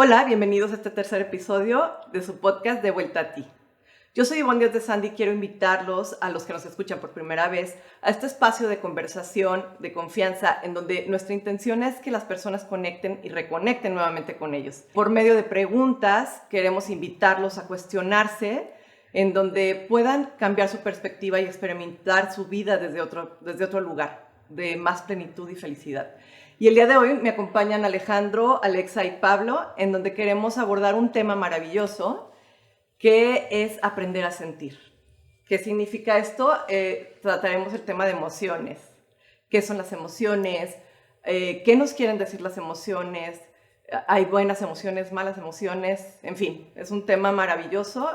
Hola, bienvenidos a este tercer episodio de su podcast De Vuelta a Ti. Yo soy Ivonne Díaz de Sandy y quiero invitarlos, a los que nos escuchan por primera vez, a este espacio de conversación, de confianza, en donde nuestra intención es que las personas conecten y reconecten nuevamente con ellos. Por medio de preguntas, queremos invitarlos a cuestionarse, en donde puedan cambiar su perspectiva y experimentar su vida desde otro lugar, de más plenitud y felicidad. Y el día de hoy me acompañan Alejandro, Alexa y Pablo, en donde queremos abordar un tema maravilloso que es aprender a sentir. ¿Qué significa esto? Trataremos el tema de emociones. ¿Qué son las emociones? ¿Qué nos quieren decir las emociones? ¿Hay buenas emociones, malas emociones? En fin, es un tema maravilloso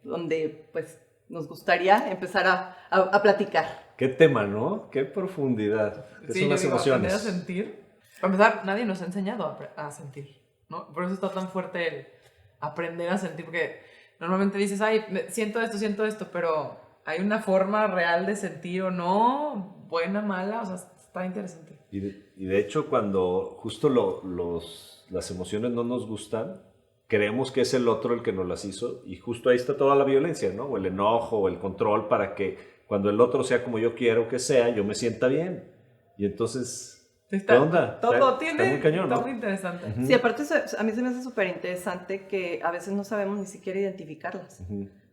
donde pues, nos gustaría empezar a platicar. Qué tema, ¿no? Qué profundidad. ¿Qué Sí, son las emociones? Aprender a sentir. Para empezar, nadie nos ha enseñado a sentir, ¿no? Por eso está tan fuerte el aprender a sentir, porque normalmente dices, ay, siento esto, pero hay una forma real de sentir o no, buena, mala, o sea, está interesante. Y de hecho, cuando justo las emociones no nos gustan, creemos que es el otro el que nos las hizo, y justo ahí está toda la violencia, ¿no? O el enojo, o el control, para que cuando el otro sea como yo quiero que sea, yo me sienta bien. Y entonces, ¿qué onda? Todo está muy cañón, ¿no? Está muy interesante. Sí, aparte a mí se me hace súper interesante que a veces no sabemos ni siquiera identificarlas.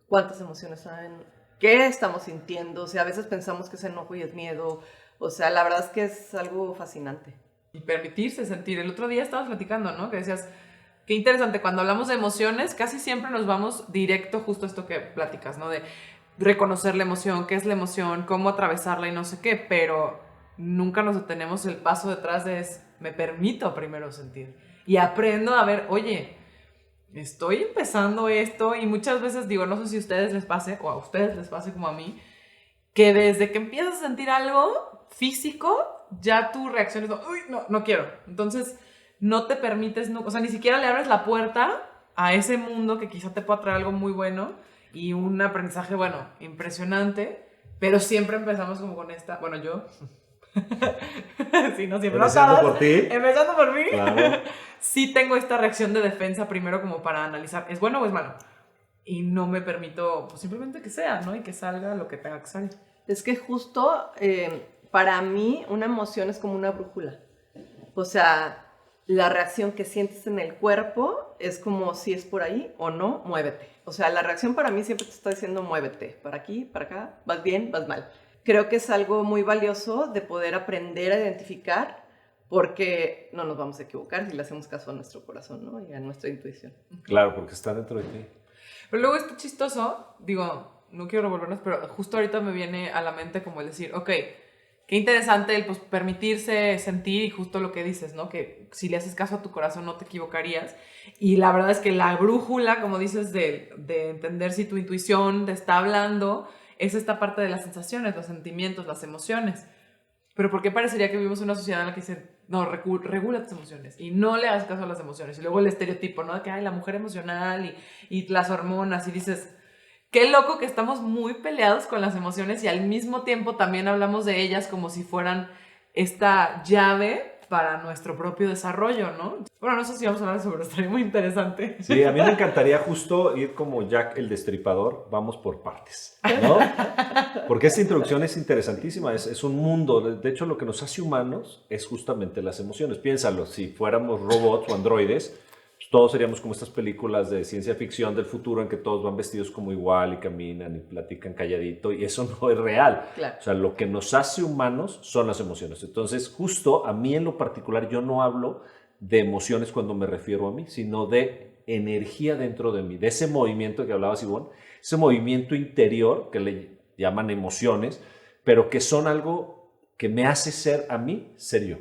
¿Cuántas emociones saben? ¿Qué estamos sintiendo? O sea, a veces pensamos que es enojo y es miedo. O sea, la verdad es que es algo fascinante. Y permitirse sentir. El otro día estabas platicando, ¿no? Que decías, qué interesante, cuando hablamos de emociones, casi siempre nos vamos directo justo a esto que platicas, ¿no? De reconocer la emoción, qué es la emoción, cómo atravesarla y no sé qué, pero nunca nos detenemos el paso detrás de me permito primero sentir y aprendo a ver, oye, estoy empezando esto y muchas veces digo, no sé si a ustedes les pase o a ustedes les pase como a mí, que desde que empiezas a sentir algo físico, ya tu reacción es, uy, no quiero. Entonces, no te permites, o sea, ni siquiera le abres la puerta a ese mundo que quizá te pueda traer algo muy bueno y un aprendizaje, bueno, impresionante, pero siempre empezamos como con esta, bueno, yo, sí, no siempre. Empezando por ti. Empezando por mí. Claro. Sí tengo esta reacción de defensa primero como para analizar, ¿es bueno o es malo? Y no me permito, pues simplemente que sea, ¿no? Y que salga lo que tenga que salir. Es que justo para mí una emoción es como una brújula. O sea, la reacción que sientes en el cuerpo es como si es por ahí o no, muévete. O sea, la reacción para mí siempre te está diciendo muévete, para aquí, para acá, vas bien, vas mal. Creo que es algo muy valioso de poder aprender a identificar, porque no nos vamos a equivocar si le hacemos caso a nuestro corazón, ¿no? Y a nuestra intuición. Claro, porque está dentro de ti. Pero luego está chistoso, digo, no quiero revolvernos, pero justo ahorita me viene a la mente como el decir, ok, qué interesante el pues, permitirse sentir y justo lo que dices, ¿no? Que si le haces caso a tu corazón no te equivocarías. Y la verdad es que la brújula, como dices, de entender si tu intuición te está hablando, es esta parte de las sensaciones, los sentimientos, las emociones. Pero ¿por qué parecería que vivimos en una sociedad en la que dicen, no, regula tus emociones y no le hagas caso a las emociones? Y luego el estereotipo, ¿no? De que hay la mujer emocional y las hormonas y dices, qué loco que estamos muy peleados con las emociones y al mismo tiempo también hablamos de ellas como si fueran esta llave para nuestro propio desarrollo, ¿no? Bueno, no sé si vamos a hablar sobre eso, estaría muy interesante. Sí, a mí me encantaría justo ir como Jack el Destripador, vamos por partes, ¿no? Porque esta introducción es interesantísima, es un mundo, de hecho lo que nos hace humanos es justamente las emociones. Piénsalo, si fuéramos robots o androides, pues todos seríamos como estas películas de ciencia ficción del futuro en que todos van vestidos como igual y caminan y platican calladito, y eso no es real. Claro. O sea, lo que nos hace humanos son las emociones. Entonces, justo a mí en lo particular, yo no hablo de emociones cuando me refiero a mí, sino de energía dentro de mí, de ese movimiento que hablabas, Ivonne, ese movimiento interior que le llaman emociones, pero que son algo que me hace ser a mí, ser yo.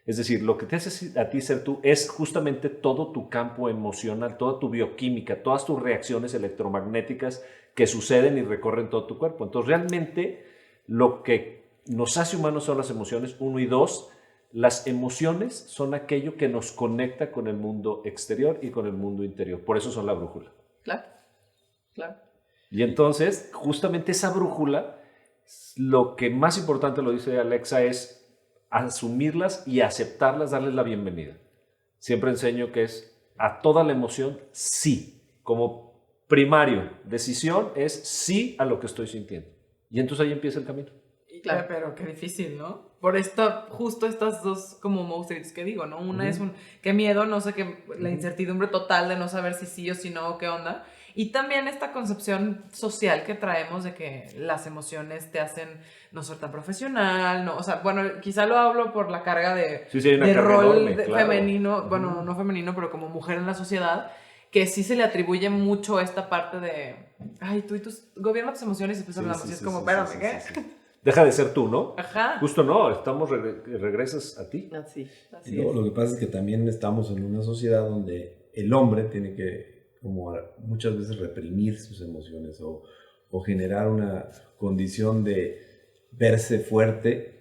Es decir, lo que te hace a ti ser tú es justamente todo tu campo emocional, toda tu bioquímica, todas tus reacciones electromagnéticas que suceden y recorren todo tu cuerpo. Entonces, realmente lo que nos hace humanos son las emociones, 1 y 2. Las emociones son aquello que nos conecta con el mundo exterior y con el mundo interior. Por eso son la brújula. Claro, claro. Y entonces, justamente esa brújula, lo que más importante, lo dice Alexa, es asumirlas y aceptarlas, darles la bienvenida. Siempre enseño que es a toda la emoción, sí. Como primario, decisión es sí a lo que estoy sintiendo. Y entonces ahí empieza el camino. Claro. Pero qué difícil, ¿no? Por justo estas dos como monstruos que digo, ¿no? Una es qué miedo, no sé qué, la incertidumbre total de no saber si sí o si no, o qué onda. Y también esta concepción social que traemos de que las emociones te hacen no ser tan profesional, ¿no? O sea, bueno, quizá lo hablo por la carga de, Sí, hay una de carga rol enorme, claro. femenino, bueno, no femenino, pero como mujer en la sociedad, que sí se le atribuye mucho esta parte de, ay, tú y tus, gobierna tus emociones y después hablamos. Y es como, espérame, ¿qué? Sí. Deja de ser tú, ¿no? Ajá. Justo no, regresas a ti. Así No, lo que pasa es que también estamos en una sociedad donde el hombre tiene que, como muchas veces, reprimir sus emociones o generar una condición de verse fuerte,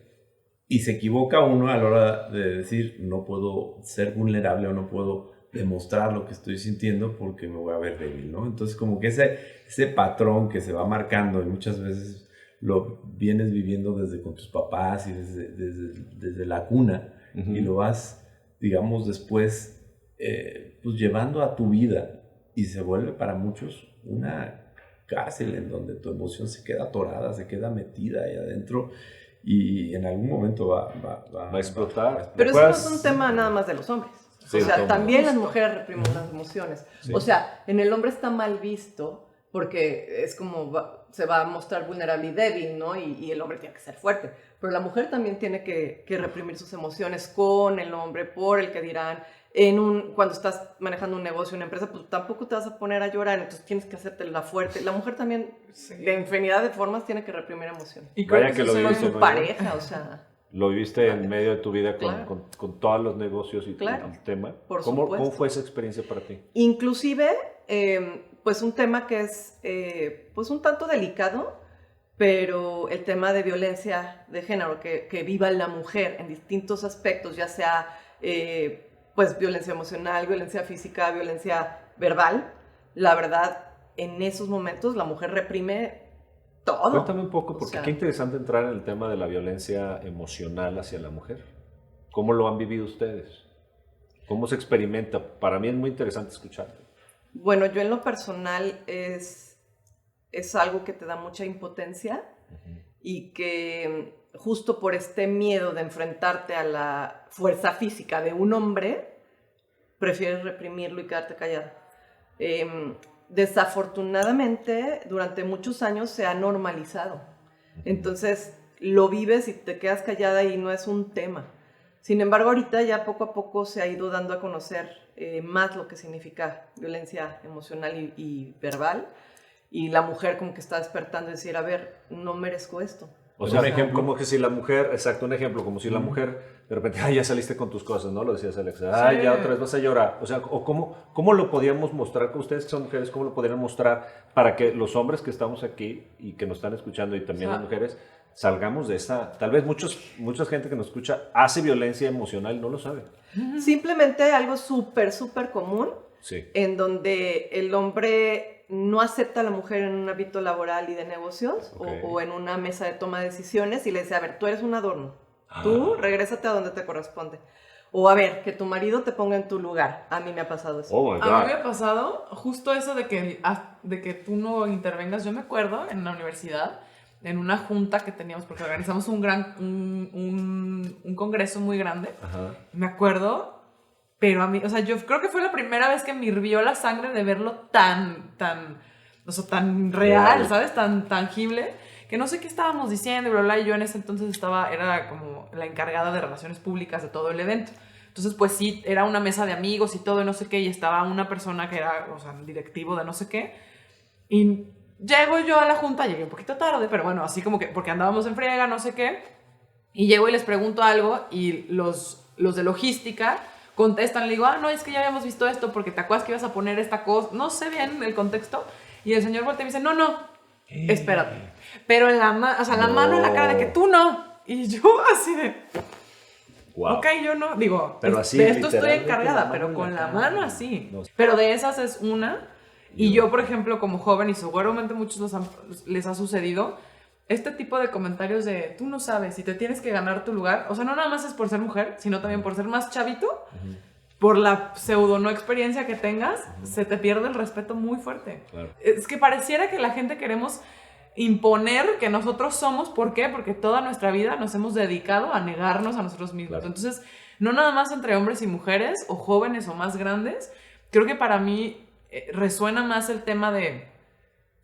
y se equivoca uno a la hora de decir, no puedo ser vulnerable o no puedo demostrar lo que estoy sintiendo porque me voy a ver débil, ¿no? Entonces, como que ese patrón que se va marcando, y muchas veces lo vienes viviendo desde con tus papás y desde la cuna, y lo vas, digamos, después pues llevando a tu vida, y se vuelve para muchos una cárcel en donde tu emoción se queda atorada, se queda metida ahí adentro, y en algún momento va a explotar. Pero eso no es un tema nada más de los hombres. Sí, o sea, también las Justo. mujeres reprimen las emociones. Sí. O sea, en el hombre está mal visto porque es como se va a mostrar vulnerable y débil, ¿no? Y el hombre tiene que ser fuerte. Pero la mujer también tiene que reprimir sus emociones con el hombre, por el que dirán. Cuando estás manejando un negocio, una empresa, pues tampoco te vas a poner a llorar, entonces tienes que hacerte la fuerte. La mujer también, de infinidad de formas, tiene que reprimir emociones. Y creo Vaya que que eso lo se viviste, Con ¿no? tu pareja, o sea... Lo viviste en medio de tu vida Claro. con todos los negocios y Claro. el tema. Por ¿Cómo supuesto. fue esa experiencia para ti? Inclusive, pues un tema que es pues un tanto delicado, pero el tema de violencia de género, que viva la mujer en distintos aspectos, ya sea pues violencia emocional, violencia física, violencia verbal. La verdad, en esos momentos la mujer reprime todo. Cuéntame un poco, porque O sea, qué interesante entrar en el tema de la violencia emocional hacia la mujer. ¿Cómo lo han vivido ustedes? ¿Cómo se experimenta? Para mí es muy interesante escucharte. Bueno, yo en lo personal es algo que te da mucha impotencia y que justo por este miedo de enfrentarte a la fuerza física de un hombre, prefieres reprimirlo y quedarte callada. Desafortunadamente, durante muchos años se ha normalizado. Entonces, lo vives y te quedas callada y no es un tema. Sin embargo, ahorita ya poco a poco se ha ido dando a conocer más lo que significa violencia emocional y verbal. Y la mujer como que está despertando y decir, a ver, no merezco esto. O sea, un ejemplo. como que si la mujer, exacto, un ejemplo, como si la mujer de repente, ay, ya saliste con tus cosas, ¿no? Lo decías Alexa, ay, ya otra vez vas a llorar. O sea, o ¿cómo lo podíamos mostrar, con ustedes que son mujeres, cómo lo podrían mostrar para que los hombres que estamos aquí y que nos están escuchando y también las mujeres, salgamos de esa, tal vez mucha gente que nos escucha hace violencia emocional y no lo sabe. Simplemente algo súper, súper común, Sí. en donde el hombre no acepta a la mujer en un ámbito laboral y de negocios, Ok. o en una mesa de toma de decisiones, y le dice, a ver, tú eres un adorno, tú regrésate a donde te corresponde. O a ver, que tu marido te ponga en tu lugar. A mí me ha pasado eso. Oh my A mí me God. ha pasado justo eso de que tú no intervengas. Yo me acuerdo en la universidad, en una junta que teníamos, porque organizamos un congreso muy grande. Ajá. Me acuerdo, pero a mí, o sea, yo creo que fue la primera vez que me hirvió la sangre de verlo tan real, Real. ¿sabes? Tan tangible, que no sé qué estábamos diciendo, y bla, bla, y yo en ese entonces era como la encargada de relaciones públicas de todo el evento. Entonces, pues sí, era una mesa de amigos y todo, y no sé qué, y estaba una persona que era, o sea, el directivo de no sé qué, y llego yo a la junta, llegué un poquito tarde, pero bueno, así como que, porque andábamos en friega, no sé qué, y llego y les pregunto algo, y los de logística contestan, le digo, no, es que ya habíamos visto esto, porque te acuerdas que ibas a poner esta cosa, no sé bien el contexto, y el señor voltea y me dice, no, espérate, pero la mano en la cara de que tú no, y yo así de... Wow. Ok, yo no, digo, Pero así, de esto estoy literalmente, la encargada, mano pero en con la la cara. mano así. No. Pero de esas es una. Y yo, por ejemplo, como joven, y seguramente muchos les ha sucedido, este tipo de comentarios de tú no sabes si te tienes que ganar tu lugar, o sea, no nada más es por ser mujer, sino también por ser más chavito, por la pseudo no experiencia que tengas, se te pierde el respeto muy fuerte. Claro. Es que pareciera que la gente queremos imponer que nosotros somos. ¿Por qué? Porque toda nuestra vida nos hemos dedicado a negarnos a nosotros mismos. Claro. Entonces, no nada más entre hombres y mujeres, o jóvenes o más grandes. Creo que para mí resuena más el tema de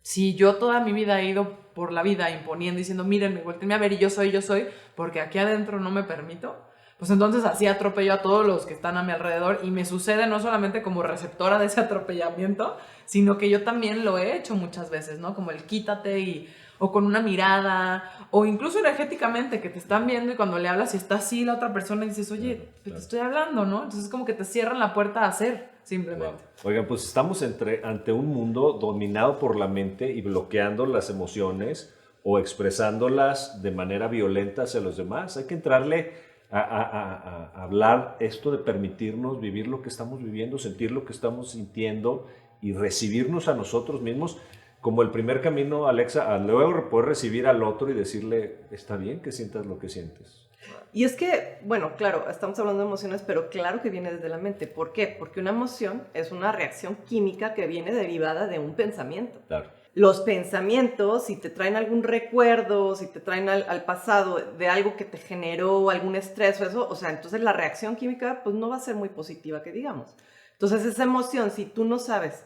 si yo toda mi vida he ido por la vida imponiendo, diciendo, mírenme, vuéltenme a ver y yo soy, porque aquí adentro no me permito, pues entonces así atropello a todos los que están a mi alrededor y me sucede no solamente como receptora de ese atropellamiento, sino que yo también lo he hecho muchas veces, ¿no? Como el quítate o con una mirada, o incluso energéticamente que te están viendo y cuando le hablas y está así la otra persona y dices, oye, te estoy hablando, ¿no? Entonces es como que te cierran la puerta a hacer, simplemente. Wow. Oigan, pues estamos ante un mundo dominado por la mente y bloqueando las emociones o expresándolas de manera violenta hacia los demás. Hay que entrarle a hablar esto de permitirnos vivir lo que estamos viviendo, sentir lo que estamos sintiendo y recibirnos a nosotros mismos como el primer camino, Alexa, a luego poder recibir al otro y decirle, está bien que sientas lo que sientes. Y es que, bueno, claro, estamos hablando de emociones, pero claro que viene desde la mente. ¿Por qué? Porque una emoción es una reacción química que viene derivada de un pensamiento. Claro. Los pensamientos, si te traen algún recuerdo, si te traen al pasado de algo que te generó algún estrés o eso, o sea, entonces la reacción química pues no va a ser muy positiva, que digamos. Entonces esa emoción, si tú no sabes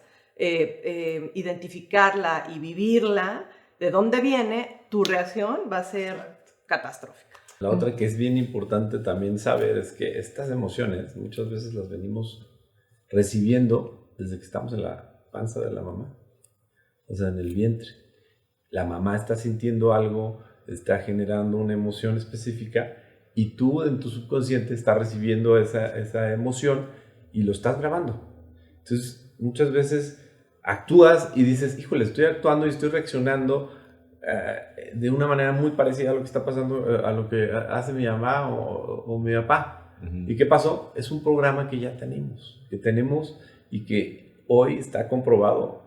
identificarla y vivirla, de dónde viene, tu reacción va a ser catastrófica. La otra que es bien importante también saber es que estas emociones muchas veces las venimos recibiendo desde que estamos en la panza de la mamá, o sea, en el vientre. La mamá está sintiendo algo, está generando una emoción específica y tú en tu subconsciente estás recibiendo esa emoción y lo estás grabando. Entonces, muchas veces actúas y dices, híjole, estoy actuando y estoy reaccionando de una manera muy parecida a lo que está pasando, a lo que hace mi mamá o mi papá. Uh-huh. ¿Y qué pasó? Es un programa que ya tenemos y que hoy está comprobado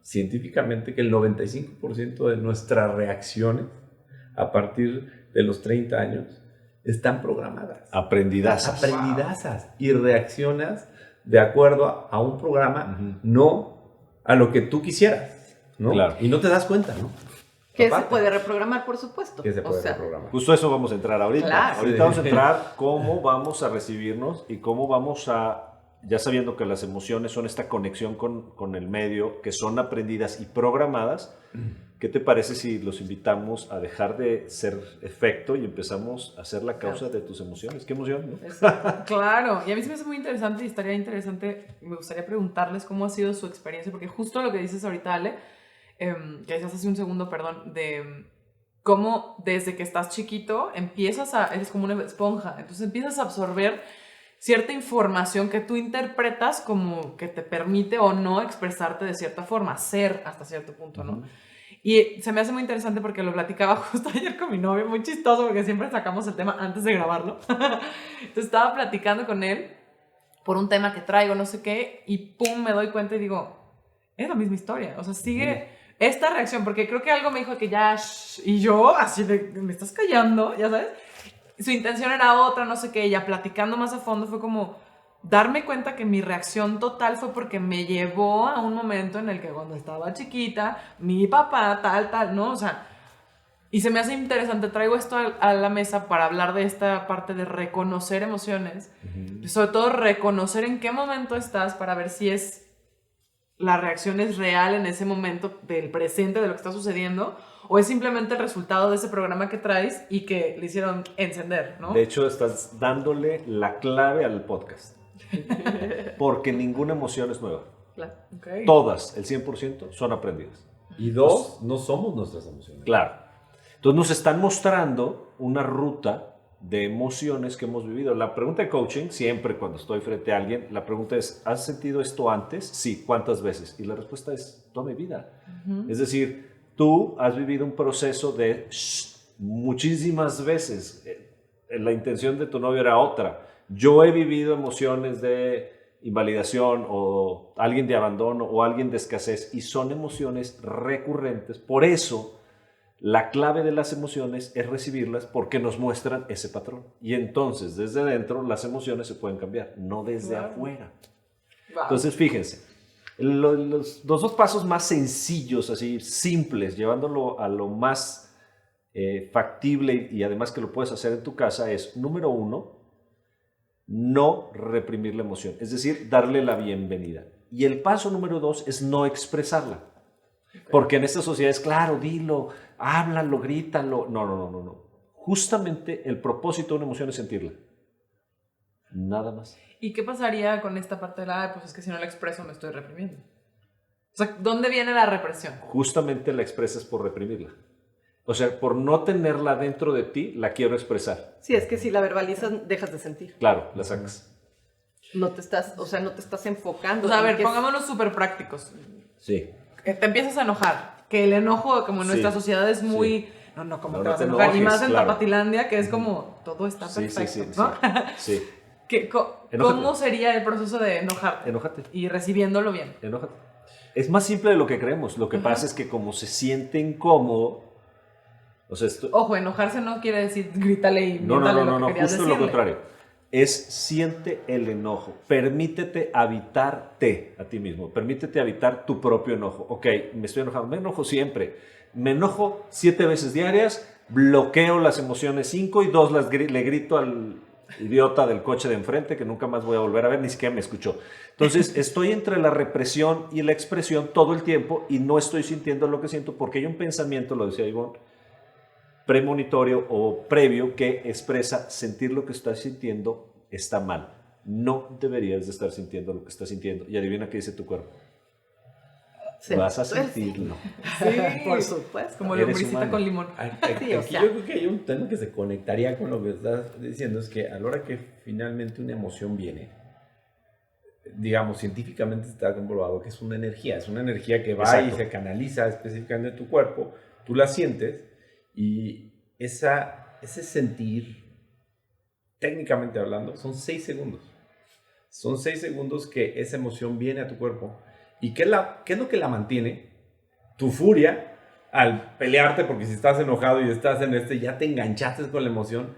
científicamente que el 95% de nuestras reacciones a partir de los 30 años están programadas. Aprendidazas. Y reaccionas de acuerdo a un programa, uh-huh, no a lo que tú quisieras, ¿no? Claro. Y no te das cuenta, ¿no? Que Aparte, se puede reprogramar, por supuesto. que se puede reprogramar. Justo a eso vamos a entrar ahorita. Claro. Ahorita vamos a entrar cómo vamos a recibirnos y cómo vamos a, ya sabiendo que las emociones son esta conexión con el medio, que son aprendidas y programadas. ¿Qué te parece si los invitamos a dejar de ser efecto y empezamos a ser la causa de tus emociones? ¿Qué emoción, no? Claro, y a mí se me hace muy interesante y estaría interesante, me gustaría preguntarles cómo ha sido su experiencia, porque justo lo que dices ahorita, Ale, que decías hace un segundo, perdón, de cómo desde que estás chiquito eres como una esponja, entonces empiezas a absorber cierta información que tú interpretas como que te permite o no expresarte de cierta forma, ser hasta cierto punto, ¿no? Uh-huh. Y se me hace muy interesante porque lo platicaba justo ayer con mi novio, muy chistoso porque siempre sacamos el tema antes de grabarlo. Entonces estaba platicando con él por un tema que traigo, no sé qué, y pum, me doy cuenta y digo, es la misma historia, o sea, sigue esta reacción, porque creo que algo me dijo que ya, y yo así de, me estás callando, ya sabes. Su intención era otra, no sé qué, ya platicando más a fondo fue como darme cuenta que mi reacción total fue porque me llevó a un momento en el que cuando estaba chiquita, mi papá, tal, ¿no? O sea, y se me hace interesante, traigo esto a la mesa para hablar de esta parte de reconocer emociones, uh-huh, sobre todo reconocer en qué momento estás para ver si la reacción es real en ese momento del presente de lo que está sucediendo, o es simplemente el resultado de ese programa que traes y que le hicieron encender, ¿no? De hecho, estás dándole la clave al podcast. Porque ninguna emoción es nueva. Claro. Okay. Todas, el 100%, son aprendidas. Y dos, no somos nuestras emociones. Claro. Entonces nos están mostrando una ruta de emociones que hemos vivido. La pregunta de coaching, siempre cuando estoy frente a alguien, la pregunta es, ¿has sentido esto antes? Sí, ¿cuántas veces? Y la respuesta es, toda mi vida. Uh-huh. Es decir, tú has vivido un proceso de muchísimas veces. La intención de tu novio era otra. Yo he vivido emociones de invalidación o alguien de abandono o alguien de escasez y son emociones recurrentes. Por eso La clave de las emociones es recibirlas porque nos muestran ese patrón. Y entonces, desde dentro, las emociones se pueden cambiar, no desde afuera. Wow. Entonces, fíjense, los dos pasos más sencillos, así simples, llevándolo a lo más factible y además que lo puedes hacer en tu casa es, número 1, no reprimir la emoción, es decir, darle la bienvenida. Y el paso número 2 es no expresarla. Porque en esta sociedad es claro, dilo, háblalo, grítalo. No. Justamente el propósito de una emoción es sentirla. Nada más. ¿Y qué pasaría con esta parte de pues es que si no la expreso me estoy reprimiendo? O sea, ¿dónde viene la represión? Justamente la expresas por reprimirla. O sea, por no tenerla dentro de ti, la quiero expresar. Sí, es que si la verbalizas, dejas de sentir. Claro, la sacas. No te estás enfocando. O sea, a ver, en pongámonos súper prácticos. Sí. Te empiezas a enojar. Que el enojo, como en nuestra sociedad, es muy... No, ¿cómo te vas a enojar? Y más en Tapatilandia, que es como, todo está perfecto, ¿no? Sí. ¿Cómo sería el proceso de enojarte? Enójate. Y recibiéndolo bien. Enójate. Es más simple de lo que creemos. Lo que pasa es que como se siente incómodo, o sea, Ojo, enojarse no quiere decir grítale y no, justo decirle. lo contrario. Es siente el enojo. Permítete habitarte a ti mismo. Permítete habitar tu propio enojo. Ok, me estoy enojando. Me enojo siempre. Me enojo 7 veces diarias. Bloqueo las emociones 5 y 2 le grito al idiota del coche de enfrente que nunca más voy a volver a ver, ni siquiera me escuchó. Entonces, estoy entre la represión y la expresión todo el tiempo y no estoy sintiendo lo que siento porque hay un pensamiento, lo decía Ivonne, premonitorio o previo que expresa sentir lo que estás sintiendo está mal. No deberías de estar sintiendo lo que estás sintiendo. Y adivina qué dice tu cuerpo. Sí. Vas a sentirlo. Sí, por supuesto. Como Eres lombricita humano. con limón. Sí, o sea. Yo creo que hay un tema que se conectaría con lo que estás diciendo, es que a la hora que finalmente una emoción viene, digamos, científicamente está comprobado que es una energía que va Exacto. y se canaliza específicamente en tu cuerpo, tú la sientes y ese sentir, técnicamente hablando, son 6 segundos. Son 6 segundos que esa emoción viene a tu cuerpo. ¿Y qué es lo que la mantiene? Tu furia al pelearte, porque si estás enojado y estás ya te enganchaste con la emoción,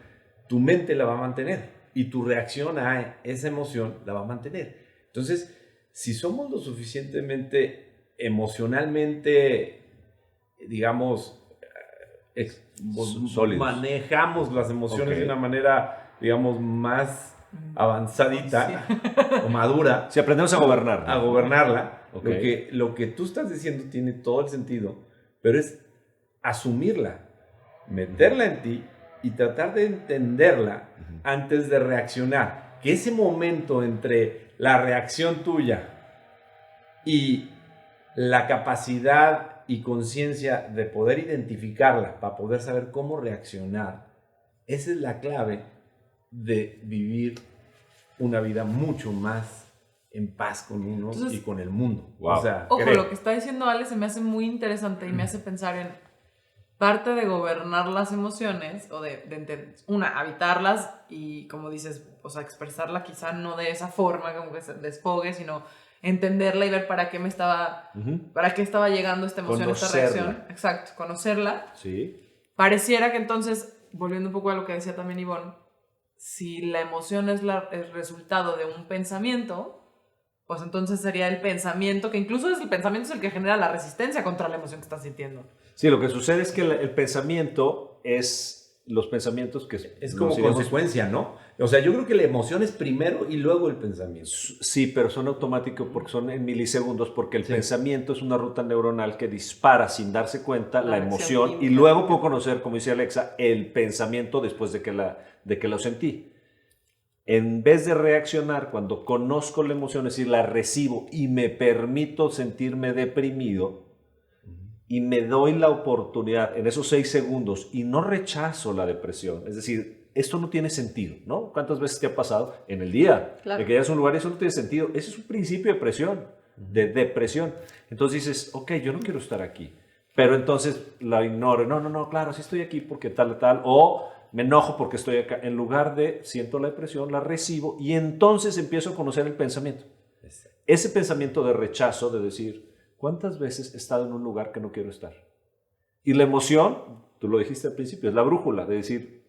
tu mente la va a mantener y tu reacción a esa emoción la va a mantener. Entonces, si somos lo suficientemente emocionalmente, digamos, sólidos, manejamos las emociones de Ok. una manera, digamos, más avanzadita o madura, Si aprendemos a gobernar. a gobernarla, Ok. lo que tú estás diciendo tiene todo el sentido, pero es asumirla, meterla en ti y tratar de entenderla antes de reaccionar. Que ese momento entre la reacción tuya y la capacidad y conciencia de poder identificarla para poder saber cómo reaccionar, esa es la clave de vivir una vida mucho más en paz con uno Entonces, y con el mundo. Wow. O sea, Ojo, creo. lo que está diciendo Ale se me hace muy interesante y me hace pensar en parte de gobernar las emociones o habitarlas y, como dices, o sea, expresarla quizá no de esa forma, como que se desfogue, sino entenderla y ver para qué estaba llegando esta emoción, esta Conocerla. reacción. Exacto, conocerla. Sí. Pareciera que entonces, volviendo un poco a lo que decía también Ivonne, si la emoción es el resultado de un pensamiento, pues entonces sería el pensamiento, que incluso el pensamiento es el que genera la resistencia contra la emoción que estás sintiendo. Sí, lo que sucede es que el pensamiento es los pensamientos que... Es como nos iremos- consecuencia, ¿no? O sea, yo creo que la emoción es primero y luego el pensamiento. Sí, pero son automáticos porque son en milisegundos, porque el Sí. pensamiento es una ruta neuronal que dispara sin darse cuenta la reacción emoción y química. luego puedo conocer, como dice Alexa, el pensamiento después de que lo sentí. En vez de reaccionar, cuando conozco la emoción, es decir, la recibo y me permito sentirme deprimido y me doy la oportunidad en esos 6 segundos y no rechazo la depresión, es decir, esto no tiene sentido, ¿no? ¿Cuántas veces te ha pasado en el día? Claro. De que llegas a un lugar y eso no tiene sentido. Ese es un principio de presión, de depresión. Entonces dices, ok, yo no quiero estar aquí. Pero entonces la ignoro. No, claro, sí estoy aquí porque tal. O me enojo porque estoy acá. En lugar de siento la depresión, la recibo y entonces empiezo a conocer el pensamiento. Ese pensamiento de rechazo, de decir, ¿cuántas veces he estado en un lugar que no quiero estar? Y la emoción, tú lo dijiste al principio, es la brújula, de decir,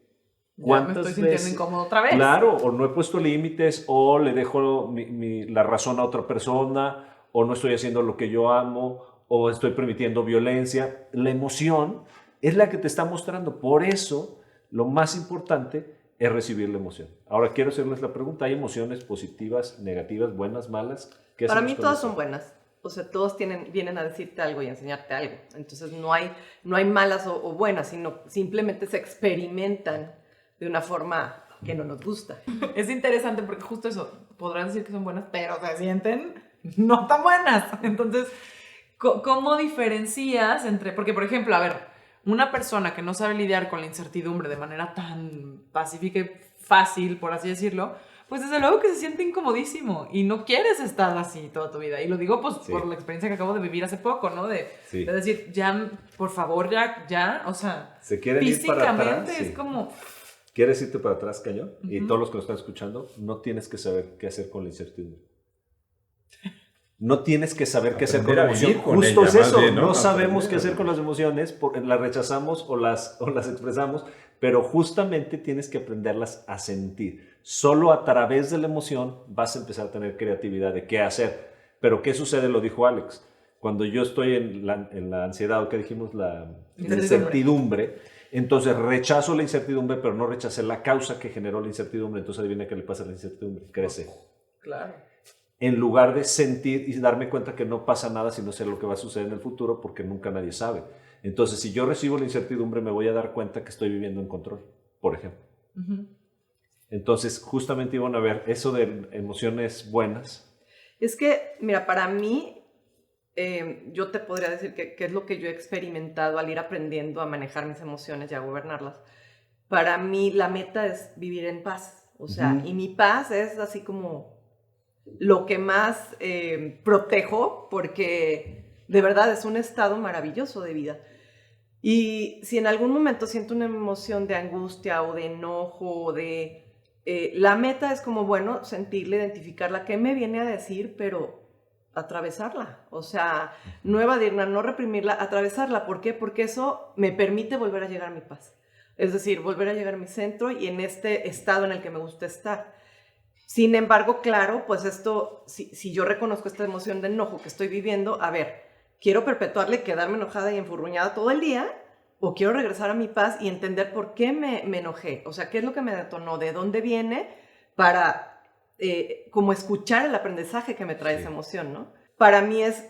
Ya ¿cuántas me estoy sintiendo veces? incómodo otra vez. Claro, o no he puesto límites, o le dejo la razón a otra persona, o no estoy haciendo lo que yo amo, o estoy permitiendo violencia. La emoción es la que te está mostrando. Por eso, lo más importante es recibir la emoción. Ahora quiero hacerles la pregunta, ¿hay emociones positivas, negativas, buenas, malas? ¿Qué Para hacemos mí con todas eso? son buenas. O sea, todos vienen a decirte algo y a enseñarte algo. Entonces no hay malas o buenas, sino simplemente se experimentan de una forma que no nos gusta. Es interesante porque justo eso, podrán decir que son buenas, pero se sienten no tan buenas. Entonces, ¿cómo diferencias entre...? Porque, por ejemplo, a ver, una persona que no sabe lidiar con la incertidumbre de manera tan pacífica y fácil, por así decirlo, pues desde luego que se siente incomodísimo y no quieres estar así toda tu vida. Y lo digo pues Sí. por la experiencia que acabo de vivir hace poco, ¿no? Sí. De decir, ya, por favor, ya, o sea, ¿Se quieren ir para físicamente atrás? es Sí. como... ¿Quieres irte para atrás, cañón? Y Ujú. todos los que nos están escuchando, no tienes que saber qué hacer con la incertidumbre. No tienes que saber qué hacer con la Aprender a emoción. vivir con Justo ella, es más eso. bien, ¿no? No sabemos Aprender qué a hacer con vivir. las emociones, las rechazamos o las expresamos, pero justamente tienes que aprenderlas a sentir. Solo a través de la emoción vas a empezar a tener creatividad de qué hacer. Pero ¿qué sucede? Lo dijo Alex. Cuando yo estoy en la ansiedad, o que dijimos, la incertidumbre, entonces rechazo la incertidumbre, pero no rechacé la causa que generó la incertidumbre. Entonces adivina qué le pasa a la incertidumbre. Crece. Claro. En lugar de sentir y darme cuenta que no pasa nada si no sé lo que va a suceder en el futuro, porque nunca nadie sabe. Entonces, si yo recibo la incertidumbre, me voy a dar cuenta que estoy viviendo en control, por ejemplo. Ujú. Entonces, justamente iban a ver eso de emociones buenas. Es que, mira, para mí, yo te podría decir que es lo que yo he experimentado al ir aprendiendo a manejar mis emociones y a gobernarlas. Para mí, la meta es vivir en paz. O sea, y mi paz es así como lo que más protejo, porque de verdad es un estado maravilloso de vida. Y si en algún momento siento una emoción de angustia o de enojo o de... la meta es como, bueno, sentirla, identificarla, qué me viene a decir, pero atravesarla. O sea, no evadirla, no reprimirla, atravesarla. ¿Por qué? Porque eso me permite volver a llegar a mi paz. Es decir, volver a llegar a mi centro y en este estado en el que me gusta estar. Sin embargo, claro, pues esto, si yo reconozco esta emoción de enojo que estoy viviendo, a ver, ¿quiero perpetuarle, quedarme enojada y enfurruñada todo el día? ¿O quiero regresar a mi paz y entender por qué me enojé? O sea, ¿qué es lo que me detonó? ¿De dónde viene? Para como escuchar el aprendizaje que me trae esa emoción, ¿no? Para mí es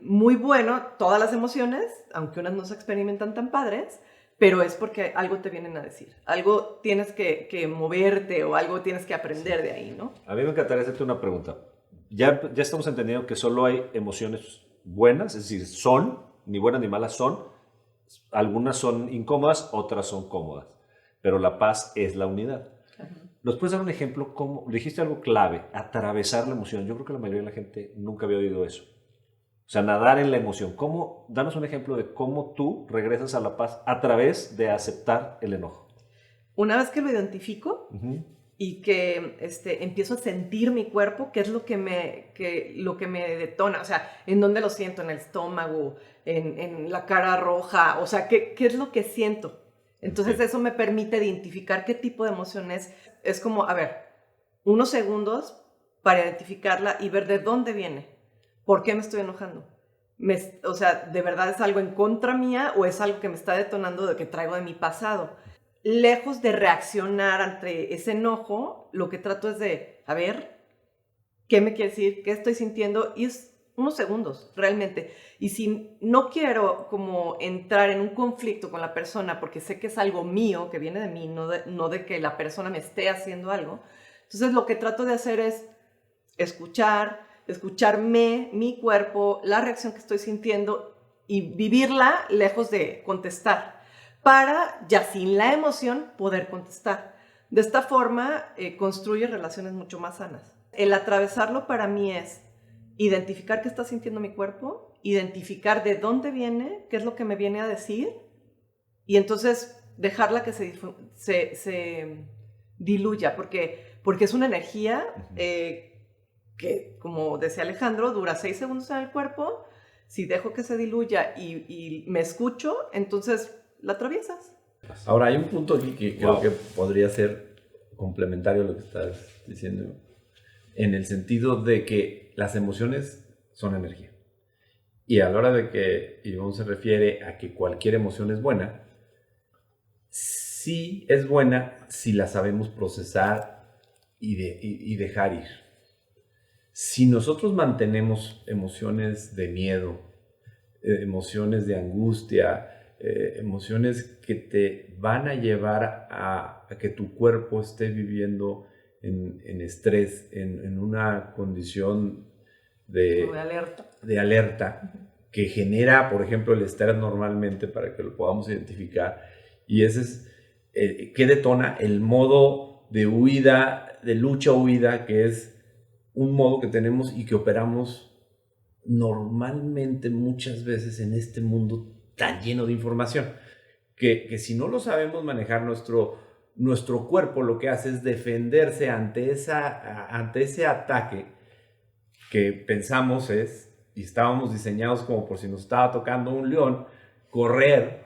muy bueno todas las emociones, aunque unas no se experimentan tan padres, pero es porque algo te vienen a decir, algo tienes que moverte o algo tienes que aprender de ahí, ¿no? A mí me encantaría hacerte una pregunta. Ya estamos entendiendo que solo hay emociones buenas, es decir, son, ni buenas ni malas son. Algunas son incómodas, otras son cómodas. Pero la paz es la unidad. ¿Nos puedes dar un ejemplo? ¿Cómo? Dijiste algo clave, atravesar la emoción. Yo creo que la mayoría de la gente nunca había oído eso. O sea, nadar en la emoción. ¿Cómo? Danos un ejemplo de cómo tú regresas a la paz a través de aceptar el enojo. Una vez que lo identifico y que empiezo a sentir mi cuerpo, ¿qué es lo que me detona? O sea, ¿en dónde lo siento? ¿En el estómago? ¿En la cara roja? O sea, ¿qué es lo que siento? Entonces eso me permite identificar qué tipo de emoción es. Es como, a ver, unos segundos para identificarla y ver de dónde viene. ¿Por qué me estoy enojando? O sea, ¿de verdad es algo en contra mía o es algo que me está detonando de que traigo de mi pasado? Lejos de reaccionar ante ese enojo, lo que trato es de, a ver, ¿qué me quiere decir? ¿Qué estoy sintiendo? Y es unos segundos, realmente. Y si no quiero como entrar en un conflicto con la persona porque sé que es algo mío, que viene de mí, no de que la persona me esté haciendo algo, entonces lo que trato de hacer es escucharme, mi cuerpo, la reacción que estoy sintiendo y vivirla lejos de contestar, para ya sin la emoción poder contestar. De esta forma construye relaciones mucho más sanas. El atravesarlo para mí es identificar qué está sintiendo mi cuerpo, identificar de dónde viene, qué es lo que me viene a decir, y entonces dejarla que se diluya, porque es una energía que, como decía Alejandro, dura 6 segundos en el cuerpo, Si dejo que se diluya y me escucho, entonces la atraviesas. Ahora, hay un punto aquí que creo Wow. que podría ser complementario a lo que estás diciendo, en el sentido de que las emociones son energía. Y a la hora de que Ivonne se refiere a que cualquier emoción es buena, sí es buena si la sabemos procesar y dejar ir. Si nosotros mantenemos emociones de miedo, emociones de angustia, emociones que te van a llevar a que tu cuerpo esté viviendo en estrés, en una condición Como de alerta. de alerta que genera, por ejemplo, el estrés normalmente para que lo podamos identificar. Y ese es que detona el modo de huida, de lucha-huida, que es un modo que tenemos y que operamos normalmente muchas veces en este mundo tan lleno de información, que si no lo sabemos manejar, nuestro cuerpo lo que hace es defenderse ante ese ataque que pensamos y estábamos diseñados como por si nos estaba tocando un león, correr,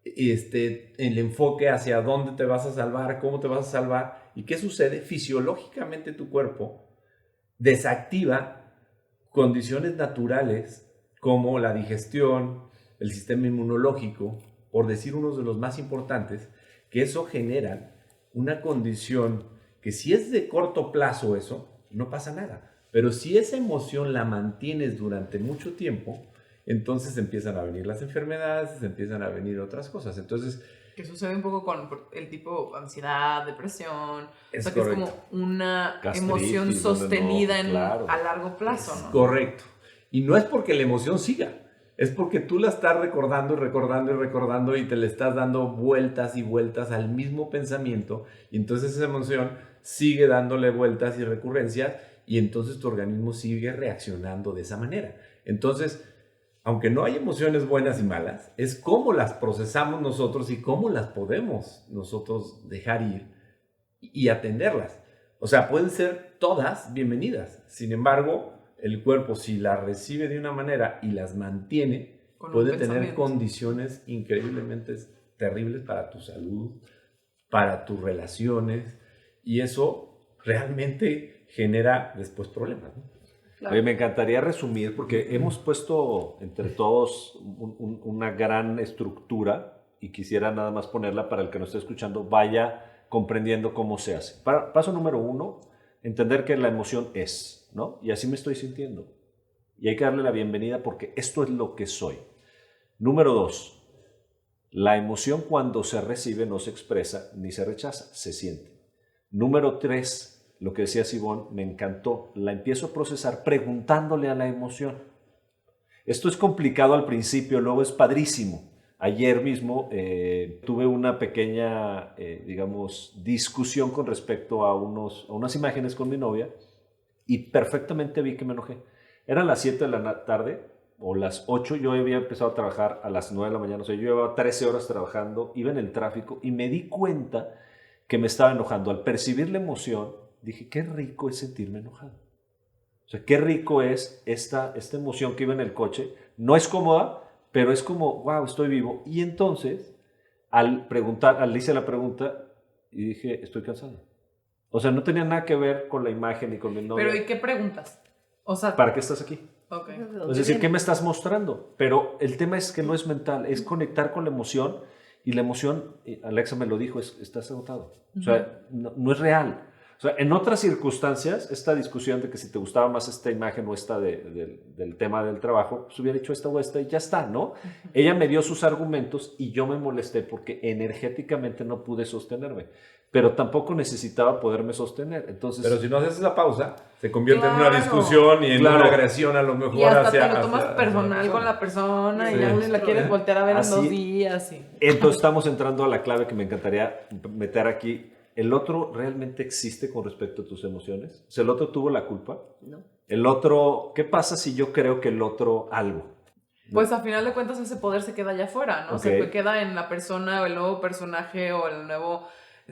el enfoque hacia dónde te vas a salvar, cómo te vas a salvar. ¿Y qué sucede? Fisiológicamente tu cuerpo desactiva condiciones naturales como la digestión, el sistema inmunológico, por decir unos de los más importantes, que eso genera una condición que si es de corto plazo eso, no pasa nada. Pero si esa emoción la mantienes durante mucho tiempo, entonces empiezan a venir las enfermedades, empiezan a venir otras cosas. Entonces, Que sucede un poco con el tipo ansiedad, depresión. es O sea, que es correcto. como una Gastritis, emoción dolor de sostenida enojo, claro. a largo plazo, ¿no? Correcto. Y no es porque la emoción siga, es porque tú la estás recordando y recordando y recordando y te le estás dando vueltas y vueltas al mismo pensamiento, y entonces esa emoción sigue dándole vueltas y recurrencias, y entonces tu organismo sigue reaccionando de esa manera. Entonces, aunque no hay emociones buenas y malas, es cómo las procesamos nosotros y cómo las podemos nosotros dejar ir y atenderlas. O sea, pueden ser todas bienvenidas. Sin embargo, el cuerpo, si las recibe de una manera y las mantiene, Con un puede tener pensamiento. condiciones increíblemente terribles para tu salud, para tus relaciones, y eso realmente genera después problemas, ¿no? Claro. Oye, me encantaría resumir porque hemos puesto entre todos una gran estructura y quisiera nada más ponerla para el que nos esté escuchando vaya comprendiendo cómo se hace. Paso número 1, entender que la emoción es, ¿no? Y así me estoy sintiendo. Y hay que darle la bienvenida porque esto es lo que soy. Número 2, la emoción cuando se recibe no se expresa ni se rechaza, se siente. Número 3, lo que decía Ivonne, me encantó. La empiezo a procesar preguntándole a la emoción. Esto es complicado al principio, luego es padrísimo. Ayer mismo tuve una pequeña, digamos, discusión con respecto a unas imágenes con mi novia y perfectamente vi que me enojé. Eran las 7 de la tarde o las 8, yo había empezado a trabajar a las 9 de la mañana, o sea, yo llevaba 13 horas trabajando, iba en el tráfico y me di cuenta que me estaba enojando. Al percibir la emoción, dije, qué rico es sentirme enojado. O sea, qué rico es esta emoción que iba en el coche. No es cómoda, pero es como, wow, estoy vivo. Y entonces, al hice la pregunta y dije, estoy cansado. O sea, no tenía nada que ver con la imagen ni con mi novia. Pero ¿y qué preguntas? O sea, ¿Para qué estás aquí? ok. Es decir, ¿qué me estás mostrando? Pero el tema es que no es mental, es conectar con la emoción. Y la emoción, Alexa me lo dijo, estás agotado. O sea, no es real. O sea, en otras circunstancias, esta discusión de que si te gustaba más esta imagen o esta del tema del trabajo, pues hubiera hecho esta o esta y ya está, ¿no? Ella me dio sus argumentos y yo me molesté porque energéticamente no pude sostenerme. Pero tampoco necesitaba poderme sostener. Entonces, Pero si no haces esa pausa, se convierte en Claro. una discusión y en Claro. una agresión a lo mejor Y hasta hacia... te lo tomas hacia- personal hacia con la persona Sí. y ya no la quieres voltear a ver Así- en 2 días. Y... entonces estamos entrando a la clave que me encantaría meter aquí. ¿El otro realmente existe con respecto a tus emociones? O sea, ¿el otro tuvo la culpa? No. El otro, ¿qué pasa si yo creo que el otro algo? Pues a final de cuentas ese poder se queda allá afuera, ¿no? Ok. Se queda en la persona o el nuevo personaje o el nuevo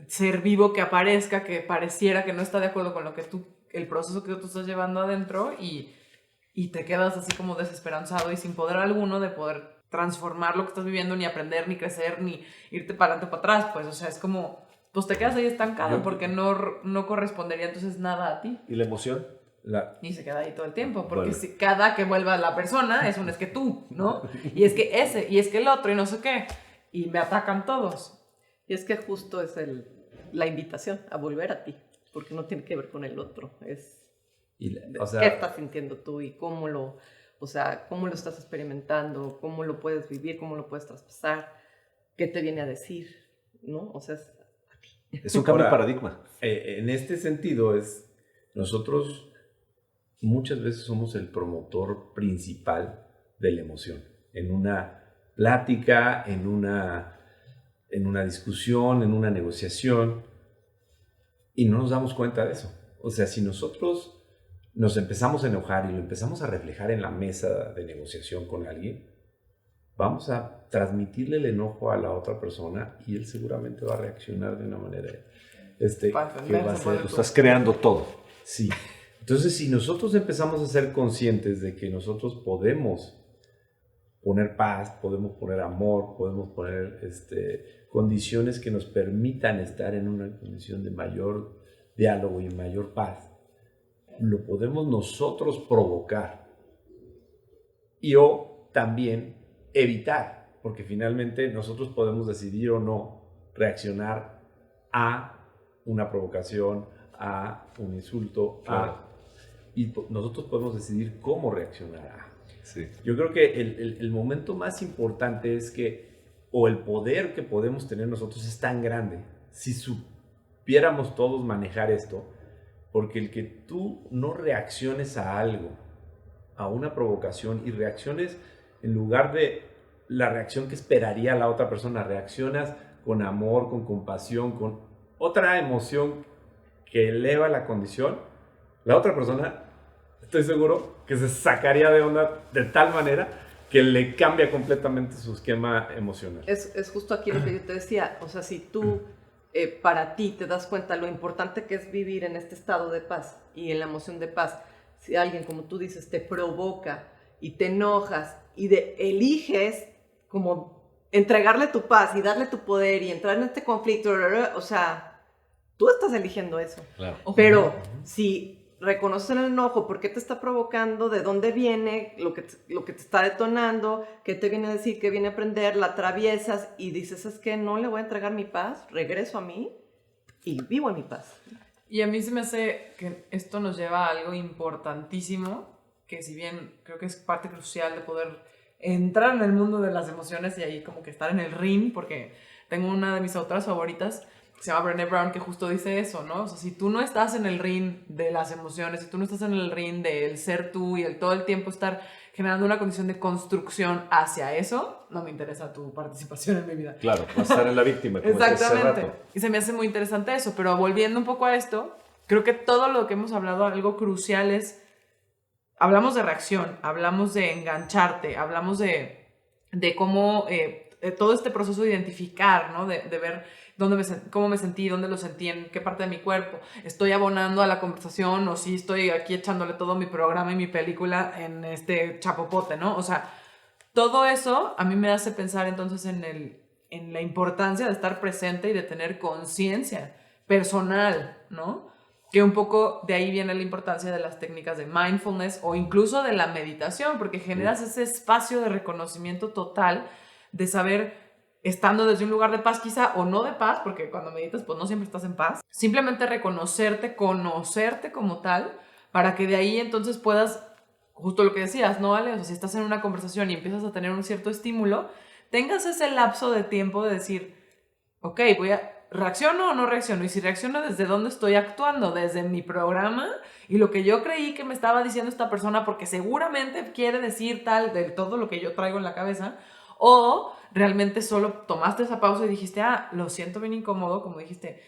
ser vivo que aparezca, que pareciera que no está de acuerdo con lo que el proceso que tú estás llevando adentro y y te quedas así como desesperanzado y sin poder alguno de poder transformar lo que estás viviendo, ni aprender, ni crecer, ni irte para adelante o para atrás, pues, o sea, es como, pues te quedas ahí estancado porque no correspondería entonces nada a ti. ¿Y la emoción? Y se queda ahí todo el tiempo, porque Bueno. si cada que vuelva la persona es que tú, ¿no? Y es que ese, y es que el otro, y no sé qué, y me atacan todos. Y es que justo es la invitación a volver a ti, porque no tiene que ver con el otro, es qué estás sintiendo tú y cómo lo estás experimentando, cómo lo puedes vivir, cómo lo puedes traspasar, qué te viene a decir, ¿no? O sea, Es un cambio de paradigma. En este sentido, nosotros muchas veces somos el promotor principal de la emoción. En una plática, en una discusión, en una negociación, y no nos damos cuenta de eso. O sea, si nosotros nos empezamos a enojar y lo empezamos a reflejar en la mesa de negociación con alguien, vamos a transmitirle el enojo a la otra persona y él seguramente va a reaccionar de una manera que va a ser... Lo estás creando todo. Sí. Entonces, si nosotros empezamos a ser conscientes de que nosotros podemos poner paz, podemos poner amor, podemos poner condiciones que nos permitan estar en una condición de mayor diálogo y mayor paz, lo podemos nosotros provocar o también evitar, porque finalmente nosotros podemos decidir o no reaccionar a una provocación, a un insulto, claro. Y nosotros podemos decidir cómo reaccionar a. Sí. Yo creo que el momento más importante es o el poder que podemos tener nosotros es tan grande, si supiéramos todos manejar esto, porque el que tú no reacciones a algo, a una provocación, y reacciones en lugar de la reacción que esperaría la otra persona, reaccionas con amor, con compasión, con otra emoción que eleva la condición, la otra persona, estoy seguro que se sacaría de onda de tal manera que le cambia completamente su esquema emocional. Es justo aquí lo que yo te decía, o sea, si tú para ti te das cuenta lo importante que es vivir en este estado de paz y en la emoción de paz, si alguien, como tú dices, te provoca y te enojas y eliges como entregarle tu paz y darle tu poder y entrar en este conflicto, o sea, tú estás eligiendo eso. Claro. Pero si reconoces el enojo, por qué te está provocando, de dónde viene, lo que te está detonando, qué te viene a decir, qué viene a aprender, la atraviesas y dices, es que no le voy a entregar mi paz, regreso a mí y vivo en mi paz. Y a mí se me hace que esto nos lleva a algo importantísimo, que si bien creo que es parte crucial de poder entrar en el mundo de las emociones y ahí como que estar en el ring, porque tengo una de mis autoras favoritas, se llama Brené Brown, que justo dice eso, ¿no? O sea, si tú no estás en el ring de las emociones, si tú no estás en el ring del ser tú y el todo el tiempo estar generando una condición de construcción hacia eso, no me interesa tu participación en mi vida. Claro, vas a estar en la víctima, como decías hace Exactamente. rato. Y se me hace muy interesante eso, pero volviendo un poco a esto, creo que todo lo que hemos hablado, algo crucial es, hablamos de reacción, hablamos de engancharte, hablamos de cómo todo este proceso de identificar, ¿no? De ver cómo me sentí, dónde lo sentí, en qué parte de mi cuerpo, estoy abonando a la conversación o si estoy aquí echándole todo mi programa y mi película en este chapopote, ¿no? O sea, todo eso a mí me hace pensar entonces en la importancia de estar presente y de tener conciencia personal, ¿no? Que un poco de ahí viene la importancia de las técnicas de mindfulness o incluso de la meditación, porque generas ese espacio de reconocimiento total, de saber, estando desde un lugar de paz quizá, o no de paz, porque cuando meditas pues no siempre estás en paz, simplemente reconocerte, conocerte como tal, para que de ahí entonces puedas, justo lo que decías, ¿no, Ale? O sea, si estás en una conversación y empiezas a tener un cierto estímulo, tengas ese lapso de tiempo de decir, ok, ¿reacciono o no reacciono? Y si reacciono, ¿desde dónde estoy actuando? Desde mi programa y lo que yo creí que me estaba diciendo esta persona, porque seguramente quiere decir tal de todo lo que yo traigo en la cabeza, o realmente solo tomaste esa pausa y dijiste, lo siento bien incómodo, como dijiste,